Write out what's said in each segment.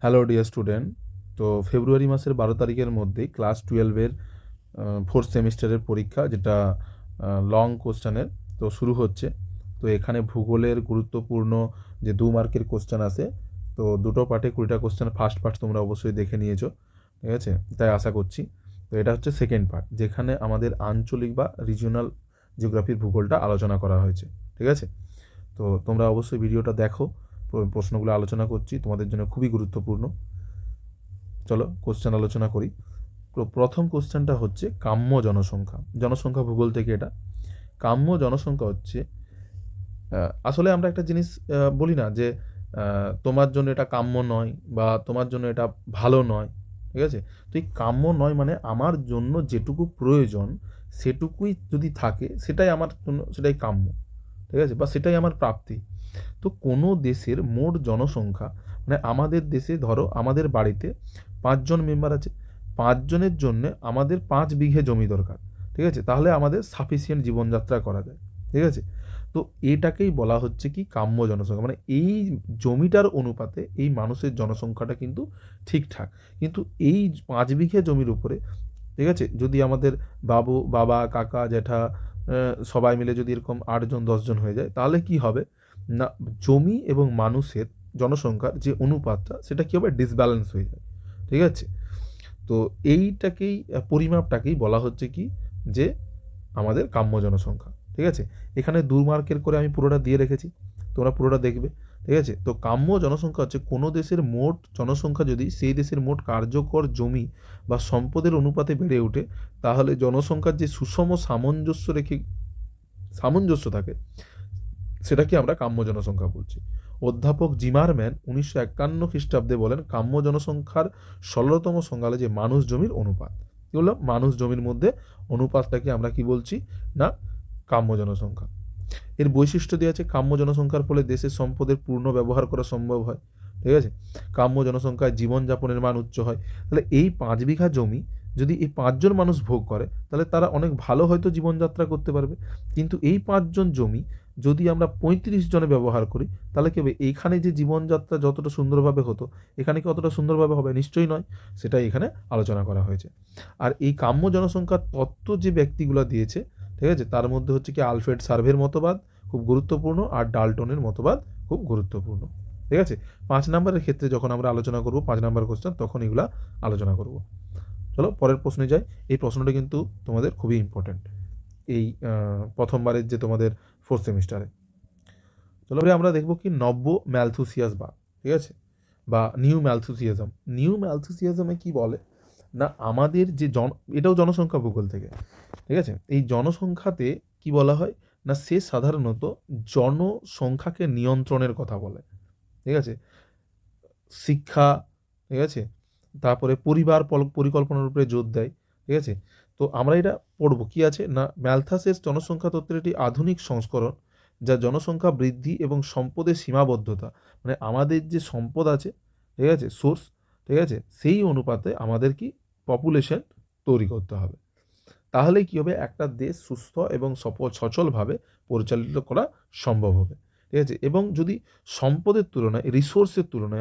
Hello dear student. তো ফেব্রুয়ারি মাসের 12 তারিখের মধ্যেই ক্লাস 12-এর ফোর্থ সেমিস্টারের পরীক্ষা, যেটা লং কোশ্চেনের তো শুরু হচ্ছে। তো এখানে ভূগোলের গুরুত্বপূর্ণ যে 2 মার্কের কোশ্চেন আছে, তো দুটো পার্টে 20টা কোশ্চেন। ফার্স্ট পার্ট তোমরা অবশ্যই দেখে নিয়েছো, ঠিক আছে, তাই আশা করছি। তো এটা হচ্ছে সেকেন্ড পার্ট, যেখানে আমাদের আঞ্চলিক বা রিজিওনাল জিওগ্রাফির ভূগোলটা আলোচনা করা হয়েছে, ঠিক আছে। তো তোমরা অবশ্যই ভিডিওটা দেখো, প্রশ্নগুলো আলোচনা করছি, তোমাদের জন্য খুবই গুরুত্বপূর্ণ। চলো কোশ্চেন আলোচনা করি। তো প্রথম কোশ্চেনটা হচ্ছে কাম্য জনসংখ্যা। জনসংখ্যা ভূগোল থেকে এটা। কাম্য জনসংখ্যা হচ্ছে, আসলে আমরা একটা জিনিস বলি না যে তোমার জন্য এটা কাম্য নয় বা তোমার জন্য এটা ভালো নয়, ঠিক আছে। তো এই কাম্য নয় মানে আমার জন্য যেটুকু প্রয়োজন সেটুকুই যদি থাকে সেটাই আমার জন্য, সেটাই কাম্য, ঠিক আছে, বা সেটাই আমার প্রাপ্তি। তো কোনো দেশের মোট জনসংখ্যা, মানে আমাদের দেশে ধরো আমাদের বাড়িতে 5 জন মেম্বার আছে, 5 জনের জন্য আমাদের 5 বিঘে জমি দরকার, ঠিক আছে, তাহলে আমাদের সাফিসিয়েন্ট জীবনযাত্রা করা যায়, ঠিক আছে। তো এটাকেই বলা হচ্ছে কি কাম্য জনসংখ্যা, মানে এই জমিটার অনুপাতে এই মানুষের জনসংখ্যাটা কিন্তু ঠিকঠাক। কিন্তু এই 5 বিঘে জমির উপরে, ঠিক আছে, যদি আমাদের বাবা কাকা জ্যাঠা সবাই মিলে যদি এরকম 8 জন 10 জন হয়ে যায়, তাহলে কি হবে না, জমি এবং মানুষের জনসংখ্যার যে অনুপাতটা সেটা কী হবে, ডিসব্যালেন্স হয়ে যায়, ঠিক আছে। তো এইটাকেই পরিমাপটাকেই বলা হচ্ছে কি, যে আমাদের কাম্য জনসংখ্যা, ঠিক আছে। এখানে 2 মার্কের করে আমি পুরোটা দিয়ে রেখেছি, তোমরা পুরোটা দেখবে, ঠিক আছে। তো কাম্য জনসংখ্যা হচ্ছে কোনো দেশের মোট জনসংখ্যা যদি সেই দেশের মোট কার্যকর জমি বা সম্পদের অনুপাতে বেড়ে ওঠে, তাহলে জনসংখ্যার যে সুষম সামঞ্জস্য থাকে সেটাকে আমরা কাম্য জনসংখ্যা বলছি। অধ্যাপক জিমারম্যান 1951 খ্রিস্টাব্দে বলেন কাম্য জনসংখ্যার 16তম সংজ্ঞা হলো যে মানুষ জমির অনুপাত। কি বললাম, মানুষ জমির মধ্যে অনুপাতটাকে আমরা কি বলছি না, কাম্য জনসংখ্যা। এর বৈশিষ্ট্য দেওয়া আছে, কাম্য জনসংখ্যার ফলে দেশের সম্পদের পূর্ণ ব্যবহার করা সম্ভব হয়, ঠিক আছে। কাম্য জনসংখ্যায় জীবনযাপনের মান উচ্চ হয়। তাহলে এই 5 বিঘা জমি যদি এই 5 জন মানুষ ভোগ করে, তাহলে তারা অনেক ভালো হয়তো জীবনযাত্রা করতে পারবে। কিন্তু এই 5 জন জমি যদি আমরা 35 জনে ব্যবহার করি, তাহলে কি হবে, এইখানে যে জীবনযাত্রা যতটা সুন্দরভাবে হতো, এখানে কি অতটা সুন্দরভাবে হবে? নিশ্চয়ই নয়। সেটাই এখানে আলোচনা করা হয়েছে। আর এই কাম্য জনসংখ্যার তত্ত্ব যে ব্যক্তিগুলো দিয়েছে, ঠিক আছে, তার মধ্যে হচ্ছে কি আলফ্রেড সার্ভের মতবাদ খুব গুরুত্বপূর্ণ, আর ডাল্টনের মতবাদ খুব গুরুত্বপূর্ণ, ঠিক আছে। 5 নম্বরের ক্ষেত্রে যখন আমরা আলোচনা করব 5 নম্বর কোশ্চেন, তখন এগুলা আলোচনা করব। চলো পরের প্রশ্নে যাই। এই প্রশ্নটা কিন্তু তোমাদের খুবই ইম্পর্ট্যান্ট এই প্রথমবারের যে তোমাদের ফোর্থ সেমিস্টারে। চলো আমরা দেখব কি নব্য ম্যালথুসিয়াসবাদ, ঠিক আছে, বা নিউ ম্যালথুসিয়াজম। নিউ ম্যালথুসিয়াজমে কি বলে না, আমাদের যে এটাও জনসংখ্যা ভূগোল থেকে, ঠিক আছে। এই জনসংখ্যাতে কি বলা হয় না, সে সাধারণত জনসংখ্যাকে নিয়ন্ত্রণের কথা বলে, ঠিক আছে। শিক্ষা, ঠিক আছে, তারপরে পরিবার পরিকল্পনার উপরে জোর দেয়, ঠিক আছে। তো আমরা এটা পড়বো কি আছে না, ম্যালথাসের জনসংখ্যা তত্ত্বের একটি আধুনিক সংস্করণ, যা জনসংখ্যা বৃদ্ধি এবং সম্পদের সীমাবদ্ধতা, মানে আমাদের যে সম্পদ আছে, ঠিক আছে, সোর্স, ঠিক আছে, সেই অনুপাতে আমাদের কি পপুলেশন তৈরি করতে হবে। তাহলেই কী হবে, একটা দেশ সুস্থ এবং সচলভাবে পরিচালিত করা সম্ভব হবে, ঠিক আছে। এবং যদি সম্পদের তুলনায়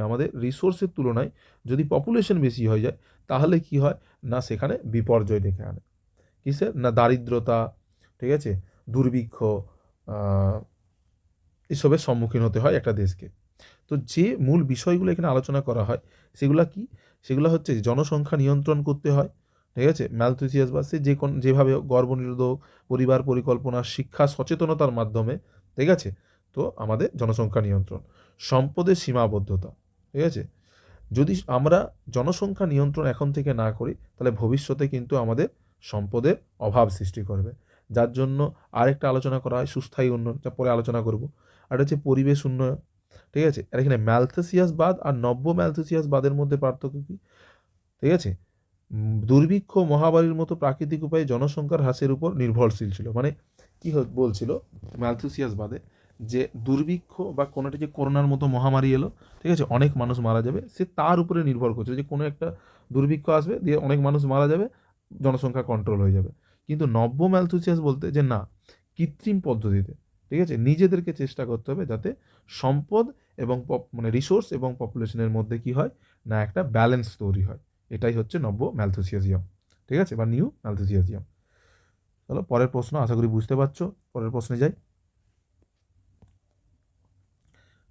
আমাদের রিসোর্সের তুলনায় যদি পপুলেশন বেশি হয়ে যায়, তাহলে কি হয় না, সেখানে বিপর্যয় ডেকে আনে। কিসের না, দারিদ্রতা, ঠিক আছে, দুর্ভিক্ষ, এসবের সম্মুখীন হতে হয় একটা দেশকে। তো যে মূল বিষয়গুলো এখানে আলোচনা করা হয় সেগুলো কি, সেগুলো হচ্ছে জনসংখ্যা নিয়ন্ত্রণ করতে হয়, ঠিক আছে। ম্যালথুসিয়াস বা সে যেভাবে গর্ভনিরোধক, পরিবার পরিকল্পনা, শিক্ষা সচেতনতার মাধ্যমে, ঠিক আছে, তো আমাদের জনসংখ্যা নিয়ন্ত্রণ, সম্পদের সীমাবদ্ধতা, ঠিক আছে। যদি আমরা জনসংখ্যা নিয়ন্ত্রণ এখন থেকে না করি, তাহলে ভবিষ্যতে কিন্তু আমাদের সম্পদের অভাব সৃষ্টি করবে। যার জন্য আরেকটা আলোচনা করা হয় সুস্থায়ী উন্নয়ন, যা পরে আলোচনা করব। আর হচ্ছে পরিবেশ উন্নয়ন, ঠিক আছে। আর এখানে ম্যালথুসিয়াসবাদ আর নব্য ম্যালথুসিয়াসবাদের মধ্যে পার্থক্য কী, ঠিক আছে। দুর্ভিক্ষ, মহামারীর মতো প্রাকৃতিক উপায়ে জনসংখ্যার হ্রাসের উপর নির্ভরশীল ছিল। মানে কি বলছিল ম্যালথুসিয়াসবাদে, যে দুর্ভিক্ষ বা কোনো একটা যে করোনার মতো মহামারী এলো, ঠিক আছে, অনেক মানুষ মারা যাবে, সে তার উপরে নির্ভর করছে যে কোনো একটা দুর্ভিক্ষ আসবে, দিয়ে অনেক মানুষ মারা যাবে, জনসংখ্যা কন্ট্রোল হয়ে যাবে। কিন্তু নব্য ম্যালথুসিয়াস বলতে যে না, কৃত্রিম পদ্ধতিতে, ঠিক আছে, নিজেদেরকে চেষ্টা করতে হবে যাতে সম্পদ এবং মানে রিসোর্স এবং পপুলেশনের মধ্যে কি হয় না একটা ব্যালেন্স তৈরি হয়। এটাই হচ্ছে নব্য ম্যালথুসিয়াজিয়াম। ঠিক আছে, বা নিউ ম্যালথুসিয়াজিয়াম। চলো পরের প্রশ্ন, আশা করি বুঝতে পারছো। পরের প্রশ্নে যাই।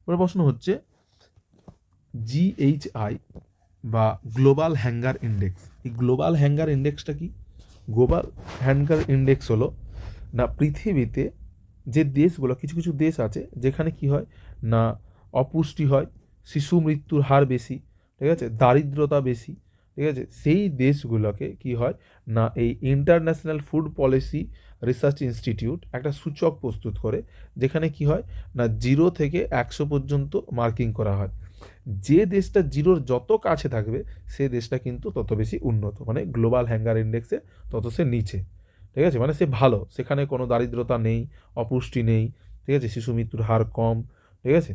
পরের প্রশ্ন হচ্ছে জিএইচআই বা গ্লোবাল হ্যাঙ্গার ইন্ডেক্স। এই গ্লোবাল হ্যাঙ্গার ইন্ডেক্সটা কি? গ্লোবাল হ্যাঙ্গার ইন্ডেক্স হলো না পৃথিবীতে যে দেশগুলো, কিছু কিছু দেশ আছে যেখানে কি হয় না অপুষ্টি হয়, শিশু মৃত্যুর হার বেশি, ঠিক আছে, দারিদ্রতা বেশি, ঠিক আছে, সেই দেশগুলোকে কি হয় না এই international food policy research institute একটা সূচক প্রস্তুত করে, যেখানে কি হয় না 0 থেকে 100 পর্যন্ত মার্কিং করা হয়। যে দেশটা 0-র যত কাছে থাকবে সে দেশটা কিন্তু তত বেশি উন্নত, মানে গ্লোবাল হ্যাঙ্গার ইন্ডেক্সে তত সে নিচে। ঠিক আছে, মানে সে ভালো, সেখানে কোনো দারিদ্রতা নেই, অপুষ্টি নেই, ঠিক আছে, শিশু মৃত্যুর হার কম, ঠিক আছে,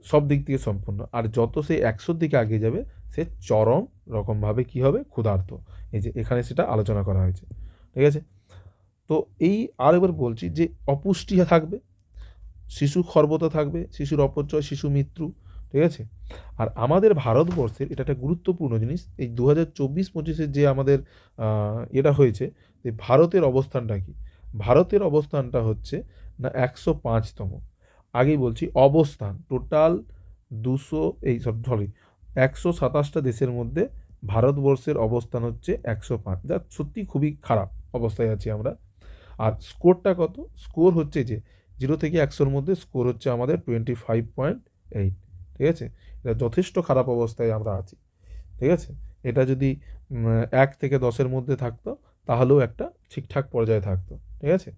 সব দিক থেকে সম্পূর্ণ। আর যত সে 100-র দিকে এগিয়ে যাবে সে চরম রকমভাবে কি হবে, ক্ষুধার্ত। এই যে এখানে সেটা আলোচনা করা হয়েছে। ঠিক আছে, তো এই আর এবার বলছি যে অপুষ্টি থাকবে, শিশু খর্বতা থাকবে, শিশুর অপচয়, শিশু মৃত্যু, ঠিক আছে। আর আমাদের ভারতবর্ষের এটা একটা গুরুত্বপূর্ণ জিনিস, এই 2024-25 যে আমাদের এটা হয়েছে, যে ভারতের অবস্থানটা কি? ভারতের অবস্থানটা হচ্ছে না 105তম। আগেই বলছি অবস্থান টোটাল 127টা দেশের মধ্যে ভারতবর্ষের অবস্থান হচ্ছে 105, যা সত্যি খুবই খারাপ অবস্থায় আছি আমরা। আর স্কোরটা কত? স্কোর হচ্ছে যে 0 থেকে 100-র মধ্যে স্কোর হচ্ছে আমাদের 25.8। ঠিক আছে, এটা যথেষ্ট খারাপ অবস্থায় আমরা আছি। ঠিক আছে, এটা যদি 1 থেকে 10-এর মধ্যে থাকতো তাহলেও একটা ঠিকঠাক পর্যায়ে থাকতো। ঠিক আছে,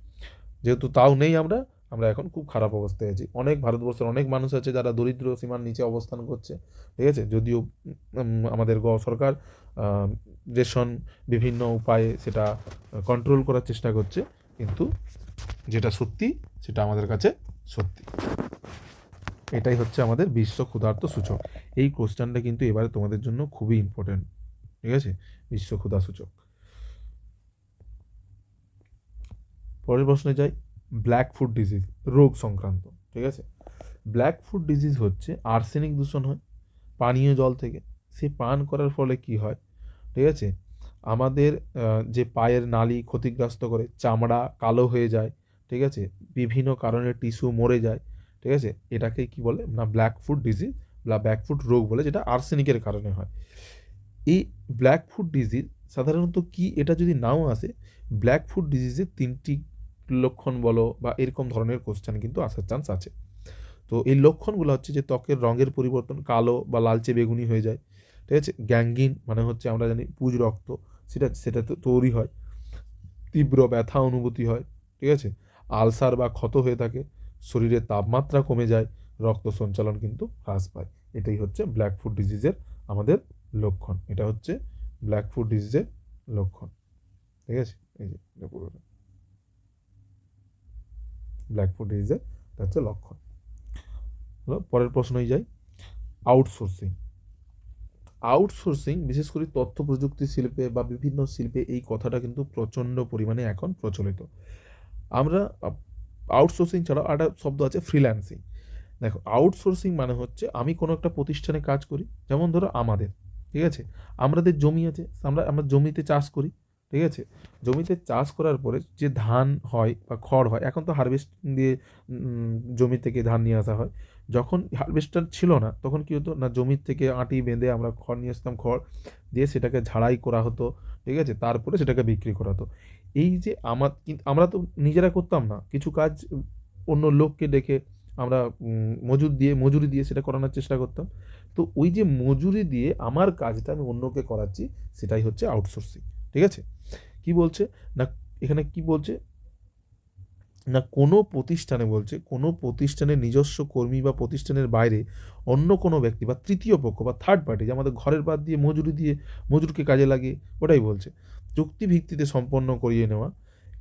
যেহেতু তাও নেই আমরা, আমরা এখন খুব খারাপ অবস্থায় আছি। অনেক ভারতবর্ষের অনেক মানুষ আছে যারা দরিদ্র সীমার নিচে অবস্থান করছে। ঠিক আছে, যদিও আমাদের সরকার রেশন বিভিন্ন উপায়ে সেটা কন্ট্রোল করার চেষ্টা করছে, কিন্তু যেটা সত্যি সেটা আমাদের কাছে সত্যি। এটাই হচ্ছে আমাদের বিশ্ব ক্ষুধার্ত সূচক। এই কোশ্চেনটা কিন্তু এবারে তোমাদের জন্য খুবই ইম্পর্টেন্ট। ঠিক আছে, বিশ্ব ক্ষুধা সূচক। পরের প্রশ্নে যাই। ব্ল্যাক ফুড ডিজিজ, রোগ সংক্রান্ত। ঠিক আছে, ব্ল্যাক ফুড ডিজিজ হচ্ছে আর্সেনিক দূষণ হয় পানীয় জল থেকে। সে পান করার ফলে কি হয়, ঠিক আছে, আমাদের যে পায়ের নালি ক্ষতিগ্রস্ত করে, চামড়া কালো হয়ে যায়, ঠিক আছে, বিভিন্ন কারণে টিস্যু মরে যায়। ঠিক আছে, এটাকে কি বলে না ব্ল্যাক ফুড ডিজিজ বা ব্ল্যাক ফুড রোগ বলে, যেটা আর্সেনিকের কারণে হয়। এই ব্ল্যাক ফুড ডিজিজ সাধারণত কি, এটা যদি নাও আসে, ব্ল্যাক ফুড ডিজিজের 3টি লক্ষণ বলো বা এরকম ধরনের কোশ্চেন কিন্তু আসার চান্স আছে। তো এই লক্ষণগুলো হচ্ছে যে ত্বকের রঙের পরিবর্তন, কালো বা লালচে বেগুনি হয়ে যায়। ঠিক আছে, গ্যাঙ্গিন মানে হচ্ছে আমরা জানি পুজ রক্ত, সেটা সেটা তো তৈরি হয়, তীব্র ব্যথা অনুভূতি হয়। ঠিক আছে, আলসার বা ক্ষত হয়ে থাকে, শরীরের তাপমাত্রা কমে যায়, রক্ত সঞ্চালন কিন্তু হ্রাস পায়। এটাই হচ্ছে ব্ল্যাক ফুড ডিজিজের আমাদের লক্ষণ। এটা হচ্ছে ব্ল্যাক ফুড ডিজিজের লক্ষণ। ঠিক আছে, এই যে ব্ল্যাক ফুড ডিজিজের হচ্ছে লক্ষণ। পরের প্রশ্নই যাই। আউটসোর্সিং। আউটসোর্সিং বিশেষ করে তথ্য প্রযুক্তি শিল্পে বা বিভিন্ন শিল্পে এই কথাটা কিন্তু প্রচণ্ড পরিমাণে এখন প্রচলিত। আমরা আউটসোর্সিং ছাড়াও একটা শব্দ আছে ফ্রিল্যান্সিং। দেখো, আউটসোর্সিং মানে হচ্ছে আমি কোনো একটা প্রতিষ্ঠানে কাজ করি, যেমন ধরো আমাদের, ঠিক আছে, আমাদের জমি আছে, আমরা জমিতে চাষ করি। ঠিক আছে, জমিতে চাষ করার পরে যে ধান হয় বা খড় হয়, এখন তো হারভেস্ট দিয়ে জমি থেকে ধান নিয়ে আসা হয়। যখন হারভেস্টার ছিল না তখন কী হতো না, জমির থেকে আঁটি বেঁধে আমরা খড় নিয়ে আসতাম, খড় দিয়ে সেটাকে ঝাড়াই করা হতো। ঠিক আছে, তারপরে সেটাকে বিক্রি করা হতো। এই যে আমরা তো নিজেরা করতাম না, কিছু কাজ অন্য লোককে ডেকে আমরা মজুরি দিয়ে সেটা করানোর চেষ্টা করতাম। তো ওই যে মজুরি দিয়ে আমার কাজটা আমি অন্যকে করাচ্ছি, সেটাই হচ্ছে আউটসোর্সিং। ঠিক আছে, কি বলছে না, এখানে কি বলছে না, কোনো প্রতিষ্ঠানে বলছে কোনো প্রতিষ্ঠানের নিজস্ব কর্মী বা প্রতিষ্ঠানের বাইরে অন্য কোনো ব্যক্তি বা তৃতীয় পক্ষ বা থার্ড পার্টি, যে আমাদের ঘরের বাদ দিয়ে মজুরকে কাজে লাগিয়ে, ওটাই বলছে চুক্তিভিত্তিতে সম্পন্ন করিয়ে নেওয়া।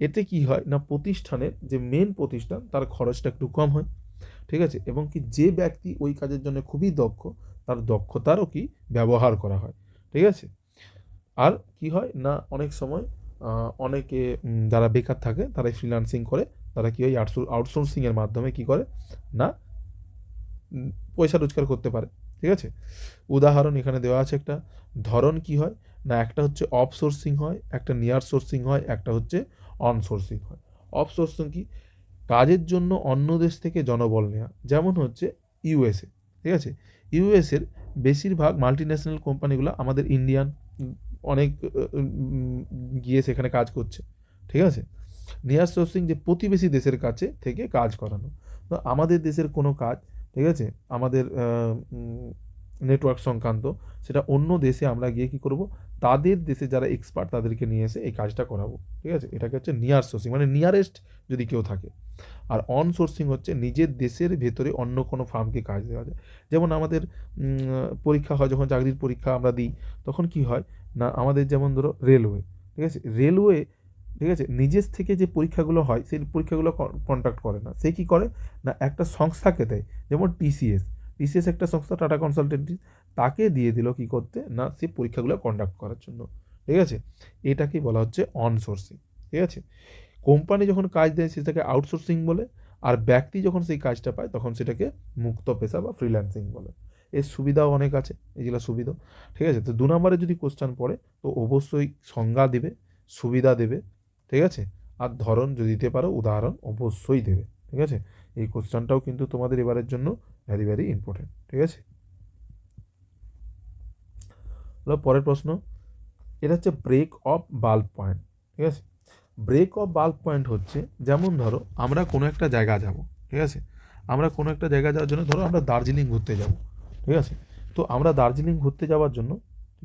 এতে কি হয় না, প্রতিষ্ঠানের যে মেন প্রতিষ্ঠান তার খরচটা একটু কম হয়। ঠিক আছে, এবং কি যে ব্যক্তি ওই কাজের জন্য খুবই দক্ষ, তার দক্ষতারও কি ব্যবহার করা হয়। ঠিক আছে, আর কি হয় না, অনেক সময় অনেকে যারা বেকার থাকে তারাই ফ্রিল্যান্সিং করে তারা কি হয় আউটসোর্সিংয়ের মাধ্যমে কি করে না পয়সা রোজগার করতে পারে। ঠিক আছে, উদাহরণ এখানে দেওয়া আছে একটা। ধরন কি হয় না, একটা হচ্ছে অফ সোর্সিং হয়, একটা নিয়ার সোর্সিং হয়, একটা হচ্ছে অন সোর্সিং হয়। অফ সোর্সিং কি, কাজের জন্য অন্য দেশ থেকে জনবল নেওয়া, যেমন হচ্ছে ইউএসএ। ঠিক আছে, ইউএসের বেশিরভাগ মাল্টি ন্যাশনাল কোম্পানিগুলো আমাদের ইন্ডিয়ান অনেক গিয়ে সেখানে কাজ করছে। ঠিক আছে, নিয়ার সোর্সিং যে প্রতিবেশী দেশের কাছে থেকে কাজ করানো। তো আমাদের দেশের কোনো কাজ, ঠিক আছে, আমাদের নেটওয়ার্ক সংক্রান্ত, সেটা অন্য দেশে আমরা গিয়ে কী করব, তাদের দেশে যারা এক্সপার্ট তাদেরকে নিয়ে এসে এই কাজটা করাবো। ঠিক আছে, এটাকে হচ্ছে নিয়ার সোর্সিং, মানে নিয়ারেস্ট যদি কেউ থাকে। আর অন সোর্সিং হচ্ছে নিজের দেশের ভেতরে অন্য কোনো ফার্মকে কাজ দেওয়া যায়। যেমন আমাদের পরীক্ষা হয়, যখন চাকরির পরীক্ষা আমরা দিই, তখন কি হয় না, আমাদের যেমন ধরো রেলওয়ে, ঠিক আছে, রেলওয়ে, ঠিক আছে, নিজের থেকে যে পরীক্ষাগুলো হয় সেই পরীক্ষাগুলো কন্ডাক্ট করে না, সে কি করে না একটা সংস্থাকে দেয়। যেমন টিসিএস, টিসিএস একটা সংস্থা, টাটা কনসালটেন্সি, তাকে দিয়ে দিল কি করতে না সে পরীক্ষাগুলো কন্ডাক্ট করার জন্য। ঠিক আছে, এটাকেই বলা হচ্ছে অন সোর্সিং। ঠিক আছে, কোম্পানি যখন কাজ দেয় সেটাকে আউটসোর্সিং বলে, আর ব্যক্তি যখন সেই কাজটা পায় তখন সেটাকে মুক্ত পেশা বা ফ্রিল্যান্সিং বলে। এর সুবিধাও অনেক আছে, এইগুলো সুবিধা। ঠিক আছে, তো 2 নম্বরে যদি কোশ্চেন পড়ে তো অবশ্যই সংজ্ঞা দেবে, সুবিধা দেবে। ঠিক আছে, আর ধরন যদি দিতে পারো উদাহরণ অবশ্যই দেবে। ঠিক আছে, এই কোশ্চেনটাও কিন্তু তোমাদের এবারের জন্য ভেরি ভেরি ইম্পর্টেন্ট। ঠিক আছে, পরের প্রশ্ন, এটা হচ্ছে ব্রেক অফ বাল্ব পয়েন্ট। ঠিক আছে, ব্রেক অফ বাল্ব পয়েন্ট হচ্ছে, যেমন ধরো আমরা কোনো একটা জায়গা যাব। ঠিক আছে, আমরা কোনো একটা জায়গা যাওয়ার জন্য, ধরো আমরা দার্জিলিং ঘুরতে যাব। ঠিক আছে, তো আমরা দার্জিলিং ঘুরতে যাওয়ার জন্য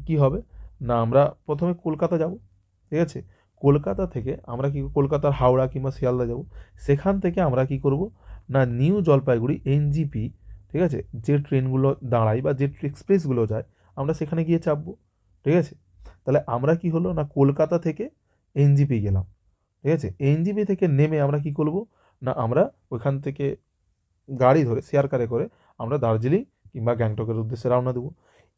কি হবে না, আমরা প্রথমে কলকাতা যাব। ঠিক আছে, কলকাতা থেকে আমরা কি কলকাতার হাওড়া কিংবা শিয়ালদা যাব। সেখান থেকে আমরা কি করব না নিউ জলপাইগুড়ি এনজিপি, ঠিক আছে, যে ট্রেনগুলো দাঁড়ায় বা যে এক্সপ্রেসগুলো যায় আমরা সেখানে গিয়ে চাপবো। ঠিক আছে, তাহলে আমরা কি হলো না কলকাতা থেকে এনজিপি গেলাম। ঠিক আছে, এনজিপি থেকে নেমে আমরা কি করব না আমরা ওইখান থেকে গাড়ি ধরে শেয়ার কারে করে আমরা দার্জিলিং কিংবা গ্যাংটকের উদ্দেশ্যে রওনা দেবো।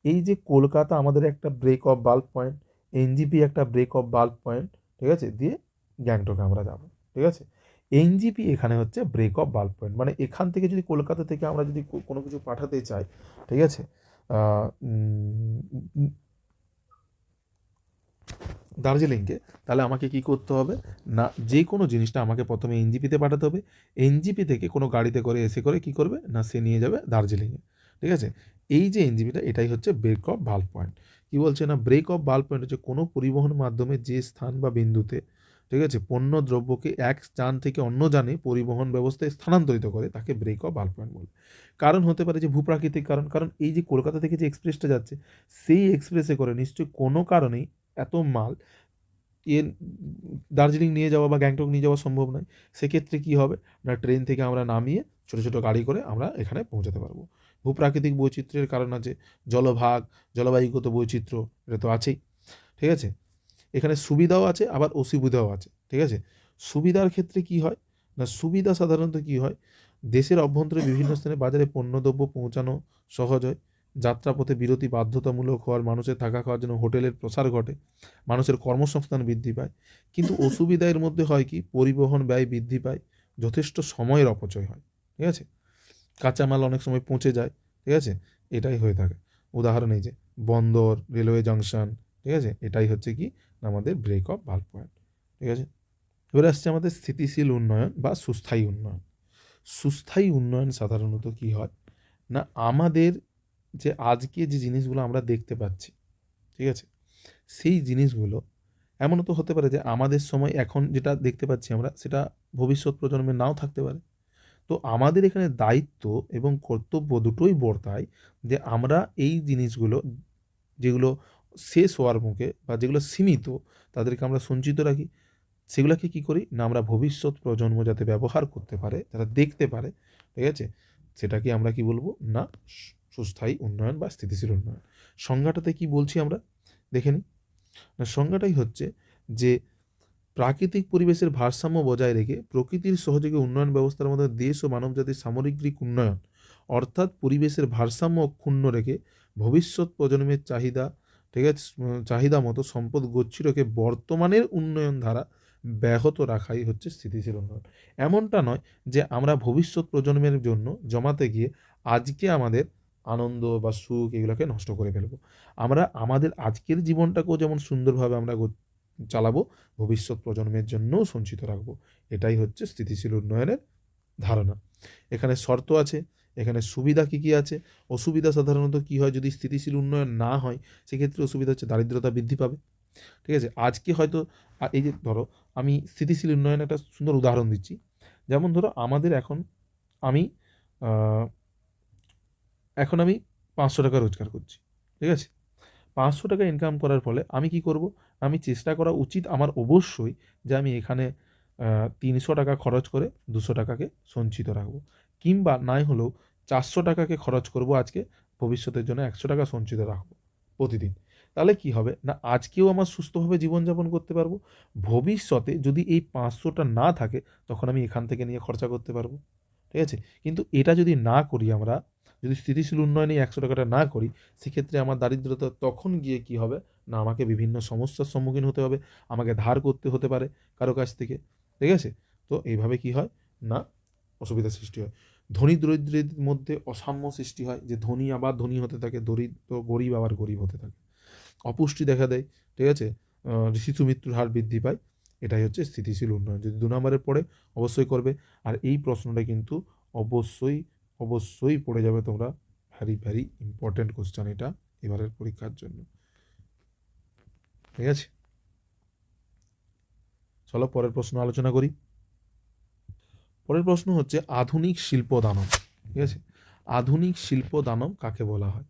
এই যে কলকাতা আমাদের একটা break of bulk point, NJP একটা ব্রেক অফ বাল্ব পয়েন্ট। ঠিক আছে, দিয়ে গ্যাংটকে আমরা যাব। ঠিক আছে, এনজিপি এখানে হচ্ছে ব্রেক অফ বাল্ব পয়েন্ট, মানে এখান থেকে যদি কলকাতা থেকে আমরা যদি কোনো কিছু পাঠাতে চাই, ঠিক আছে, দার্জিলিংকে, তাহলে আমাকে কি করতে হবে না যে কোনো জিনিসটা আমাকে প্রথমে এনজিপিতে পাঠাতে হবে। এনজিপি থেকে কোনো গাড়িতে করে এসে করে কি করবে না সে নিয়ে যাবে দার্জিলিংয়ে। ঠিক আছে, এই যে এনজিপিটা এটাই হচ্ছে ব্রেক অফ বাল্ব পয়েন্ট। কি বলছে না ব্রেক অফ বাল্ব পয়েন্ট হচ্ছে কোনো পরিবহন মাধ্যমে যে স্থান বা বিন্দুতে, ঠিক আছে, পণ্য দ্রব্যকে এক যান থেকে অন্য যানে পরিবহন ব্যবস্থায় স্থানান্তরিত করে তাকে ব্রেক অফ বাল্ব পয়েন্ট বলে। কারণ হতে পারে যে ভূপ্রাকৃতিক কারণ, কারণ এই যে কলকাতা থেকে যে এক্সপ্রেসটা যাচ্ছে সেই এক্সপ্রেসে করে নিশ্চয়ই কোনো কারণেই এত মাল ইয়ে দার্জিলিং নিয়ে যাওয়া বা গ্যাংটক নিয়ে যাওয়া সম্ভব নয়। সেক্ষেত্রে কী হবে না ট্রেন থেকে আমরা নামিয়ে ছোটো ছোটো গাড়ি করে আমরা এখানে পৌঁছাতে পারবো। ভূপ্রাকৃতিক বৈচিত্র্যের কারণ আছে, জলভাগ, জলবায়ুগত বৈচিত্র্য, এটা তো আছেই। ঠিক আছে, এখানে সুবিধাও আছে আবার অসুবিধাও আছে। ঠিক আছে, সুবিধার ক্ষেত্রে কি হয় না সুবিধা সাধারণত কি হয়, দেশের অভ্যন্তরে বিভিন্ন স্থানে বাজারে পণ্যদ্রব্য পৌঁছানো সহজ হয়, যাত্রাপথে বিরতি বাধ্যতামূলক হওয়ার, মানুষের থাকা খাওয়ার জন্য হোটেলের প্রসার ঘটে, মানুষের কর্মসংস্থান বৃদ্ধি পায়। কিন্তু অসুবিধা এর মধ্যে হয় কি, পরিবহন ব্যয় বৃদ্ধি পায়, যথেষ্ট সময়ের অপচয় হয়। ঠিক আছে, কাঁচামাল অনেক সময় পৌঁছে যায়। ঠিক আছে, এটাই হয়ে থাকে। উদাহরণ এই যে বন্দর, রেলওয়ে জাংশন। ঠিক আছে, এটাই হচ্ছে কি আমাদের ব্রেক অফ বাল্ব পয়েন্ট। ঠিক আছে, এবারে আসছে আমাদের স্থিতিশীল উন্নয়ন বা সুস্থায়ী উন্নয়ন। সুস্থায়ী উন্নয়ন সাধারণত কি হয় না আমাদের যে আজকে যে জিনিসগুলো আমরা দেখতে পাচ্ছি, ঠিক আছে, সেই জিনিসগুলো এমনও তো হতে পারে যে আমাদের সময় এখন যেটা দেখতে পাচ্ছি আমরা সেটা ভবিষ্যৎ প্রজন্মে নাও থাকতে পারে। তো আমাদের এখানে দায়িত্ব এবং কর্তব্য দুটোই বর্তায় যে আমরা এই জিনিসগুলো যেগুলো শেষ হওয়ার মুখে বা যেগুলো সীমিত তাদেরকে আমরা সঞ্চিত রাখি। সেগুলোকে কী করি না আমরা ভবিষ্যৎ প্রজন্ম যাতে ব্যবহার করতে পারে, যারা দেখতে পারে, ঠিক আছে, সেটাকে আমরা কি বলবো না সুস্থায়ী উন্নয়ন বা স্থিতিশীল উন্নয়ন। সংজ্ঞাটাতে কি বলছি আমরা দেখে নিই। না সংজ্ঞাটাই হচ্ছে যে প্রাকৃতিক পরিবেশের ভারসাম্য বজায় রেখে প্রকৃতির সহযোগী উন্নয়ন ব্যবস্থার মধ্যে দেশ ও মানবজাতির সামগ্রিক উন্নয়ন, অর্থাৎ পরিবেশের ভারসাম্য অক্ষুণ্ণ রেখে ভবিষ্যৎ প্রজন্মের চাহিদা, ঠিক আছে, চাহিদা মতো সম্পদ গচ্ছিত রেখে বর্তমানের উন্নয়ন ধারা ব্যাহত রাখাই হচ্ছে স্থিতিশীল উন্নয়ন। এমনটা নয় যে আমরা ভবিষ্যৎ প্রজন্মের জন্য জমাতে গিয়ে আজকে আমাদের আনন্দ বা সুখ এগুলোকে নষ্ট করে ফেলবো। আমরা আমাদের আজকের জীবনটাকেও যেমন সুন্দরভাবে আমরা চালাবো, ভবিষ্যৎ প্রজন্মের জন্যও সঞ্চিত রাখবো। এটাই হচ্ছে স্থিতিশীল উন্নয়নের ধারণা। এখানে শর্ত আছে, এখানে সুবিধা কী, কী আছে? অসুবিধা সাধারণত কী হয় যদি স্থিতিশীল উন্নয়ন না হয়, সেক্ষেত্রে অসুবিধা হচ্ছে দারিদ্রতা বৃদ্ধি পাবে। ঠিক আছে? আজকে হয়তো এই যে ধরো আমি স্থিতিশীল উন্নয়নের একটা সুন্দর উদাহরণ দিচ্ছি। যেমন ধরো আমাদের আমি আ এখন আমি ৳৫০০ রোজগার করছি। ঠিক আছে? ৳৫০০ ইনকাম করার ফলে আমি কি করব? আমি চেষ্টা করা উচিত আমার অবশ্যই যে আমি এখানে ৳৩০০ খরচ করে ৳২০০ কে সঞ্চিত রাখবো। কিংবা নাই হলেও ৳৪০০ কে খরচ করব আজকে, ভবিষ্যতের জন্য ৳১০০ সঞ্চিত রাখবো প্রতিদিন। তাহলে কি হবে? না আজকেও আমার সুস্থভাবে জীবনযাপন করতে পারবো। ভবিষ্যতে যদি এই ৫০০ টা না থাকে তখন আমি এখান থেকে নিয়ে খরচা করতে পারবো। ঠিক আছে? কিন্তু এটা যদি না করি আমরা, যদি স্থিতিশীল উন্নয়নে এই ৳১০০ টা না করি, সেক্ষেত্রে আমার দারিদ্রতা তখন গিয়ে কি হবে? না আমাকে বিভিন্ন সমস্যার সম্মুখীন হতে হবে। আমাকে ধার করতে হতে পারে কারো কাছ থেকে। ঠিক আছে? তো এইভাবে কি হয়? না অসুবিধার সৃষ্টি হয়। ধনী দরিদ্রের মধ্যে অসাম্য সৃষ্টি হয়, যে ধনী আবার ধনী হতে থাকে, দরিদ্র গরিব আবার গরিব হতে থাকে। অপুষ্টি দেখা দেয়। ঠিক আছে? শিশু মৃত্যুর হার বৃদ্ধি পায়। এটাই হচ্ছে স্থিতিশীল উন্নয়ন। যদি ২ নম্বরে পড়ে অবশ্যই করবে। আর এই প্রশ্নটা কিন্তু অবশ্যই, অবশ্যই পড়ে যাবে তোমরা। ভেরি, ভেরি ইম্পোর্টেন্ট কোয়েশ্চেন এটা এবারের পরীক্ষার জন্য। ঠিক আছে? চলো পরের প্রশ্ন আলোচনা করি। পরের প্রশ্ন হচ্ছে আধুনিক শিল্প দানব। ঠিক আছে? আধুনিক শিল্প দানব কাকে বলা হয়?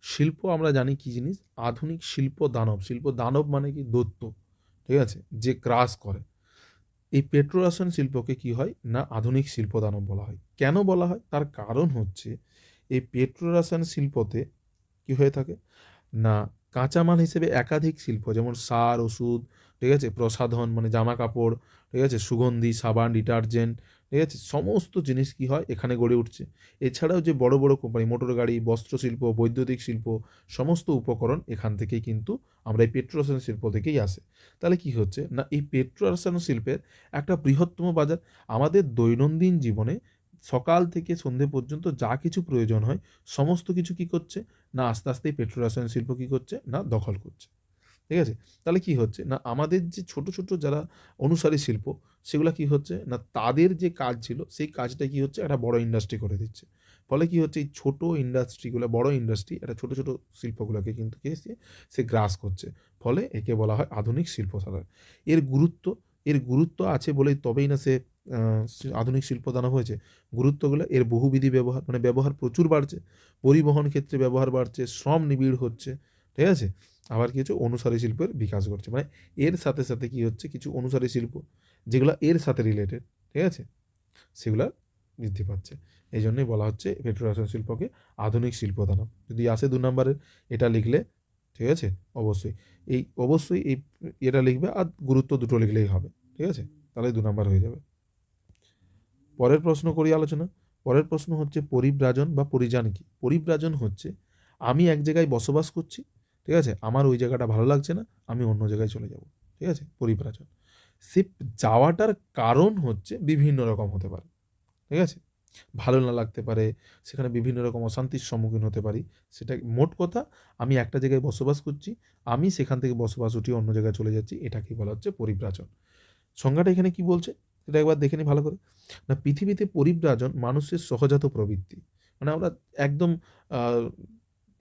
শিল্প আমরা জানি কি জিনিস? আধুনিক শিল্প দানব। শিল্প দানব মানে কি? দৈত্য। ঠিক আছে? যে গ্রাস করে। এই পেট্রো-রসায়ন শিল্পকে কি হয়? না আধুনিক শিল্প দানব বলা হয়। কেন বলা হয়? তার কারণ হচ্ছে এই পেট্রো-রসায়ন শিল্পতে কি হয়ে থাকে? না কাঁচামাল হিসেবে একাধিক শিল্প যেমন সার, ওষুধ, ঠিক আছে? প্রসাধন মানে জামাকাপড়, ঠিক আছে? সুগন্ধি, সাবান, ডিটারজেন্ট, ঠিক আছে? সমস্ত জিনিস কি হয়? এখানে গড়ে উঠছে। এছাড়াও যে বড়, বড় কোম্পানি মোটর গাড়ি, বস্ত্রশিল্প, বৈদ্যুতিক শিল্প, সমস্ত উপকরণ এখান থেকেই কিন্তু আমরা এই পেট্রো-রসায়ন শিল্প থেকেই আসে। তাহলে কি হচ্ছে? না এই পেট্রো-রসায়ন শিল্পের একটা বৃহত্তম বাজার। আমাদের দৈনন্দিন জীবনে সকাল থেকে সন্ধে পর্যন্ত যা কিছু প্রয়োজন হয় সমস্ত কিছু কি করছে? না আস্তে, আস্তে এই পেট্রো-রসায়ন শিল্প কি করছে? না দখল করছে। ঠিক আছে? তাহলে কি হচ্ছে? না আমাদের যে ছোট, ছোট যারা অনুসারী শিল্প সেগুলা কি হচ্ছে? না তাদের যে কাজ ছিল সেই কাজটা কি হচ্ছে? একটা বড় ইন্ডাস্ট্রি করে দিচ্ছে। ফলে কি হচ্ছে? এই ছোট ইন্ডাস্ট্রিগুলা বড় ইন্ডাস্ট্রি একটা ছোট, ছোট শিল্পগুলাকে কিন্তু কি হচ্ছে? সে গ্রাস করছে। ফলে একে বলা হয় আধুনিক শিল্প সাধন। এর গুরুত্ব, এর গুরুত্ব আছে বলেই তবেই না সে আ আধুনিক শিল্প দানব হয়েছে। গুরুত্বগুলো এর বহুবিধি ব্যবহার মানে ব্যবহার প্রচুর বাড়ছে। পরিবহন ক্ষেত্রে ব্যবহার বাড়ছে, শ্রম নিবিড় হচ্ছে। ঠিক আছে? আবার কিছু অনুসারী শিল্পের বিকাশ ঘটছে। মানে এর সাথে, সাথে কি হচ্ছে? কিছু অনুসারী শিল্প যেগুলা এর সাথে রিলেটেড, ঠিক আছে? সেগুলা বৃদ্ধি পাচ্ছে। এইজন্যই বলা হচ্ছে পেট্রো-রসায়ন শিল্পকে আধুনিক শিল্প দানব। যদি আসে ২ নম্বরের এটা লিখলে, ঠিক আছে? অবশ্যই। অবশ্যই এটা লিখবে আর গুরুত্ব দুটো লিখলেই হবে। ঠিক আছে? তাহলেই ২ নাম্বার হয়ে যাবে। পরের প্রশ্ন করি আলোচনা। পরের প্রশ্ন হচ্ছে পরিব্রাজন বা পরিযান কি? পরিব্রাজন হচ্ছে আমি এক জায়গায় বসবাস করছি, ঠিক আছে? আমার ওই জায়গাটা ভালো লাগছে না, আমি অন্য জায়গায় চলে যাব। ঠিক আছে? পরিব্রাজন। সে যাওয়াটার কারণ হচ্ছে বিভিন্ন রকম হতে পারে। ঠিক আছে? ভালো না লাগতে পারে, সেখানে বিভিন্ন রকম অশান্তির সম্মুখীন হতে পারি। সেটা মোট কথা আমি একটা জায়গায় বসবাস করছি, আমি সেখান থেকে বসবাস উঠিয়ে অন্য জায়গায় চলে যাচ্ছি, এটাকেই বলা হচ্ছে পরিব্রাজন। সংজ্ঞাটা এখানে কি বলছে? সেটা একবার দেখে নিই ভালো করে। না পৃথিবীতে পরিব্রাজন মানুষের সহজাত প্রবৃত্তি। মানে আমরা একদম আ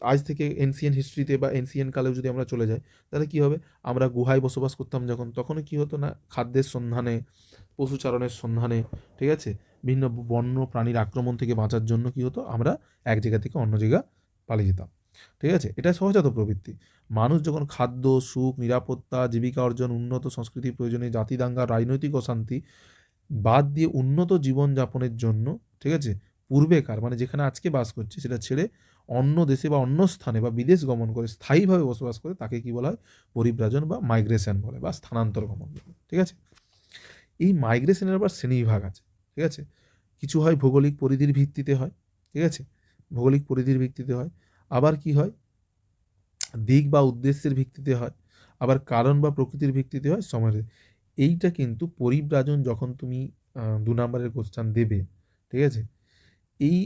আজ থেকে এনসিয়েন্ট হিস্ট্রিতে বা এনসিয়েন্ট কালেও যদি আমরা চলে যাই, তাহলে কি হবে? আমরা গুহায় বসবাস করতাম যখন, তখনও কি হতো না খাদ্যের সন্ধানে, পশুচারণের সন্ধানে, ঠিক আছে? ভিন্ন বন্য প্রাণীর আক্রমণ থেকে বাঁচার জন্য কি হতো? আমরা এক জায়গা থেকে অন্য জায়গা পালিয়ে যেতাম। ঠিক আছে? এটা সহজাত প্রবৃত্তি। মানুষ যখন খাদ্য, সুখ, নিরাপত্তা, জীবিকা অর্জন, উন্নত সংস্কৃতির প্রয়োজনে জাতিদাঙ্গা, রাজনৈতিক অশান্তি বাদ দিয়ে উন্নত জীবনযাপনের জন্য, ঠিক আছে? পূর্বেকার মানে যেখানে আজকে বাস করছি সেটা ছেড়ে অন্য দেশে বা অন্য স্থানে বা বিদেশ গমন করে স্থায়ীভাবে বসবাস করে তাকে কি বলা হয়? পরিব্রাজন বা মাইগ্রেশন বলে বা স্থানান্তর গমন বলে। ঠিক আছে? এই মাইগ্রেশনের আবার শ্রেণীবিভাগ আছে। ঠিক আছে? কিছু হয় ভৌগোলিক পরিধির ভিত্তিতে হয়। ঠিক আছে? ভৌগোলিক পরিধির ভিত্তিতে হয়। আবার কি হয়? দিক বা উদ্দেশ্যের ভিত্তিতে হয়। আবার কারণ বা প্রকৃতির ভিত্তিতে হয় সময়ের। এইটা কিন্তু পরিব্রাজন যখন তুমি ২ নাম্বারের কোশ্চেন দেবে, ঠিক আছে? এই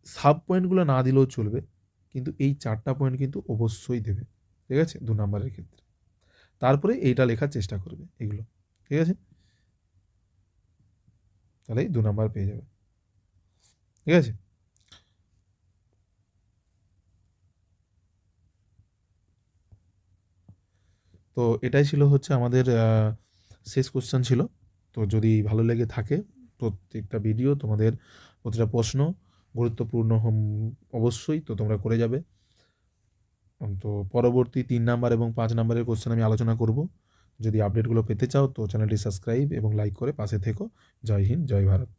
সাব পয়েন্টগুলো না দিলেও চলবে। কিন্তু এই ৪ টা পয়েন্ট কিন্তু অবশ্যই দেবে। ঠিক আছে? ২ নাম্বারের ক্ষেত্রে। তারপরে এইটা লেখার চেষ্টা করবে এগুলো। ঠিক আছে? তাহলেই ২ নাম্বার পেয়ে যাবে। ঠিক আছে? তো এটাই ছিল হচ্ছে আমাদের শেষ কোশ্চেন ছিল। তো যদি ভালো লেগে থাকে প্রত্যেকটা ভিডিও তোমাদের প্রতিটা প্রশ্ন গুরুত্বপূর্ণ অবশ্যই তো তোমরা করে যাবে। তো পরবর্তী ৩ নাম্বার এবং ৫ নাম্বারের কোশ্চেন আমি আলোচনা করব। যদি আপডেটগুলো পেতে চাও তো চ্যানেলটি সাবস্ক্রাইব এবং লাইক করে পাশে থেকো। জয় হিন্দ, জয় ভারত।